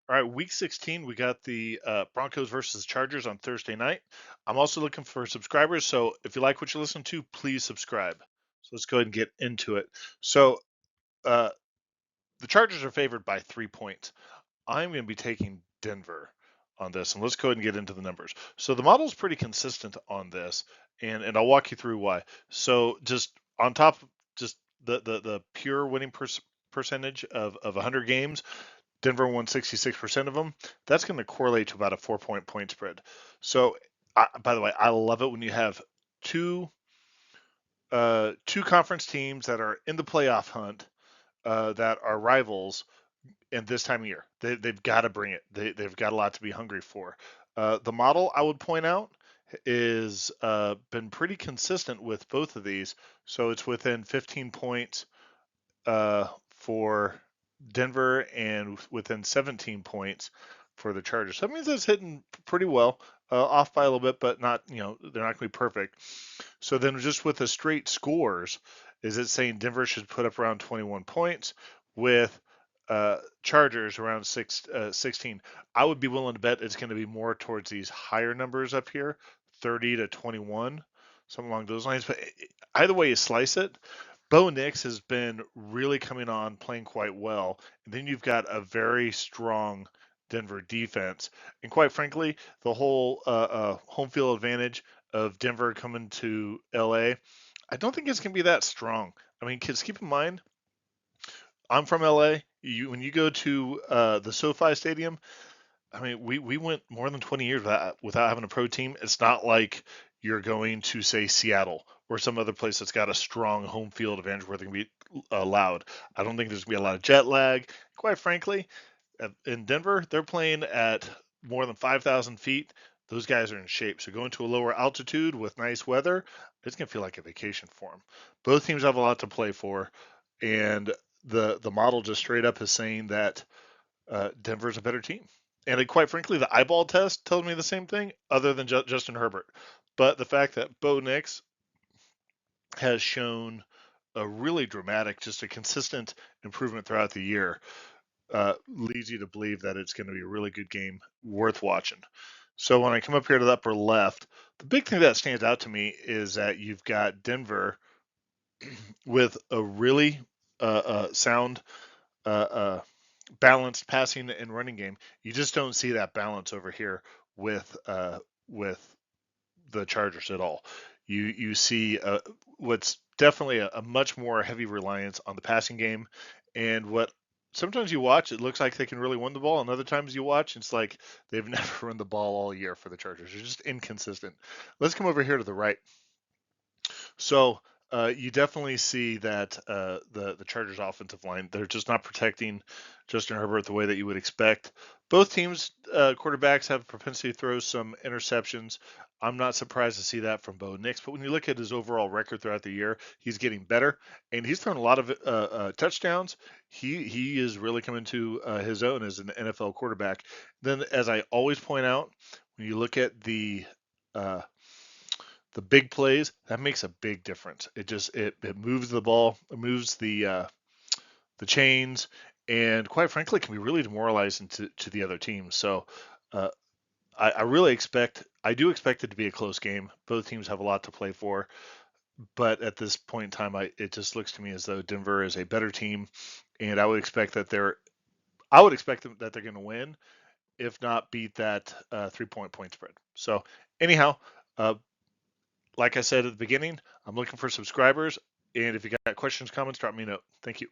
All right, week 16, we got the Broncos versus Chargers on Thursday night. I'm also looking for subscribers, so if you like what you listen to, please subscribe. So let's go ahead and get into it. So uh, the Chargers are favored by 3 points. I'm going to be taking Denver on this, and let's go ahead and get into the numbers. So the model is pretty consistent on this, and I'll walk you through why. So just on top of just the pure winning percentage of 100 games, Denver won 66% of them. That's going to correlate to about a 4 point spread. So, by the way, I love it when you have two two conference teams that are in the playoff hunt that are rivals in this time of year. They've got to bring it. They've got a lot to be hungry for. The model I would point out is been pretty consistent with both of these. So it's within 15 points for Denver and within 17 points for the Chargers. So that means it's hitting pretty well, off by a little bit, but not, they're not going to be perfect. So then just with the straight scores, is it saying Denver should put up around 21 points with Chargers around 16? I would be willing to bet it's going to be more towards these higher numbers up here, 30 to 21, something along those lines. But either way you slice it, Bo Nix has been really coming on, playing quite well. And then you've got a very strong Denver defense. And quite frankly, the whole home field advantage of Denver coming to LA, I don't think it's going to be that strong. I mean, kids, keep in mind, I'm from LA. When you go to the SoFi Stadium, I mean, we went more than 20 years without having a pro team. It's not like you're going to, say, Seattle or some other place that's got a strong home field advantage where they can be loud. I don't think there's going to be a lot of jet lag. Quite frankly, in Denver, they're playing at more than 5,000 feet. Those guys are in shape. So going to a lower altitude with nice weather, it's going to feel like a vacation for them. Both teams have a lot to play for. And the model just straight up is saying that Denver's a better team. And quite frankly, the eyeball test tells me the same thing, other than Justin Herbert. But the fact that Bo Nix has shown a really dramatic, just a consistent improvement throughout the year, leads you to believe that it's going to be a really good game, worth watching. So when I come up here to the upper left, the big thing that stands out to me is that you've got Denver with a really sound uh, uh, balanced passing and running game. You just don't see that balance over here with the Chargers at all. You see what's definitely a much more heavy reliance on the passing game, and what sometimes you watch, it looks like they can really win the ball, and other times you watch, it's like they've never run the ball all year for the Chargers. They're just inconsistent. Let's come over here to the right. So you definitely see that the Chargers offensive line, they're just not protecting Justin Herbert the way that you would expect. Both teams quarterbacks have a propensity to throw some interceptions. I'm not surprised to see that from Bo Nix, but when you look at his overall record throughout the year, he's getting better, and he's thrown a lot of touchdowns. He is really coming to his own as an NFL quarterback. Then, as I always point out, when you look at uh, the big plays, that makes a big difference. It moves the ball, it moves the chains, and quite frankly, can be really demoralizing to the other team. So uh, I really I do expect it to be a close game. Both teams have a lot to play for, but at this point in time, it just looks to me as though Denver is a better team, and I would expect them that they're going to win, if not beat that 3 point spread. So anyhow, uh, like I said at the beginning, I'm looking for subscribers. And if you got questions, comments, drop me a note. Thank you.